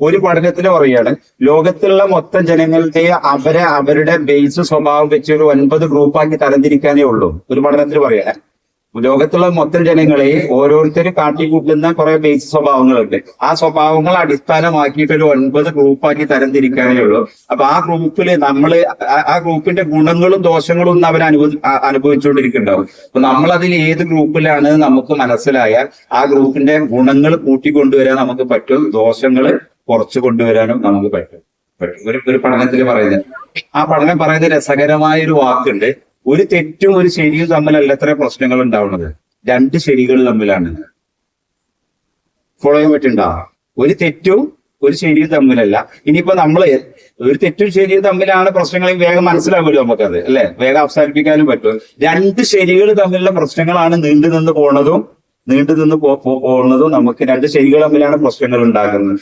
ഒരു പഠനത്തിൽ പറയുകയാണ് ലോകത്തുള്ള മൊത്തം ജനങ്ങളുടെ അവരുടെ ബേസ് സ്വഭാവം വെച്ച് ഒരു 9 ഗ്രൂപ്പാക്കി തരംതിരിക്കാനേ ഉള്ളൂ. ഒരു പഠനത്തിൽ പറയണേ, ലോകത്തുള്ള മൊത്തം ജനങ്ങളെ ഓരോരുത്തരും കാട്ടിക്കൂട്ടുന്ന കുറെ ബേസ് സ്വഭാവങ്ങളുണ്ട്. ആ സ്വഭാവങ്ങൾ അടിസ്ഥാനമാക്കിയിട്ട് ഒരു 9 ഗ്രൂപ്പാക്കി തരംതിരിക്കാനേ ഉള്ളൂ. അപ്പൊ ആ ഗ്രൂപ്പില് ആ ഗ്രൂപ്പിന്റെ ഗുണങ്ങളും ദോഷങ്ങളും ഒന്നും അവർ അനുഭവിച്ചുകൊണ്ടിരിക്കുന്നുണ്ടാവും. അപ്പൊ നമ്മളതിൽ ഏത് ഗ്രൂപ്പിലാണ് നമുക്ക് മനസ്സിലായാൽ ആ ഗ്രൂപ്പിന്റെ ഗുണങ്ങൾ കൂട്ടിക്കൊണ്ടുവരാൻ നമുക്ക് പറ്റും, ദോഷങ്ങൾ കുറച്ചു കൊണ്ടുവരാനും നമുക്ക് പറ്റും. ഒരു പഠനത്തിൽ പറയുന്നത്, ആ പഠനം പറയുന്ന രസകരമായ ഒരു വാക്കുണ്ട്. ഒരു തെറ്റും ഒരു ശരിയും തമ്മിലല്ല എത്ര പ്രശ്നങ്ങൾ ഉണ്ടാവുന്നത്, 2 ശരികൾ തമ്മിലാണ്. ഫോളോ ചെയ്യാൻ പറ്റുണ്ടോ? ഒരു തെറ്റും ഒരു ശരിയും തമ്മിലല്ല. ഇനിയിപ്പോ നമ്മള് ഒരു തെറ്റും ശരിയും തമ്മിലാണ് പ്രശ്നങ്ങൾ, വേഗം മനസ്സിലാവുമല്ലോ നമുക്കത്, അല്ലെ? വേഗം അവസാനിപ്പിക്കാനും പറ്റും. 2 ശരികൾ തമ്മിലുള്ള പ്രശ്നങ്ങളാണ് നീണ്ടു നിന്ന് പോകുന്നതും നമുക്ക് 2 ശരികൾ തമ്മിലാണ് പ്രശ്നങ്ങൾ ഉണ്ടാകുന്നത്.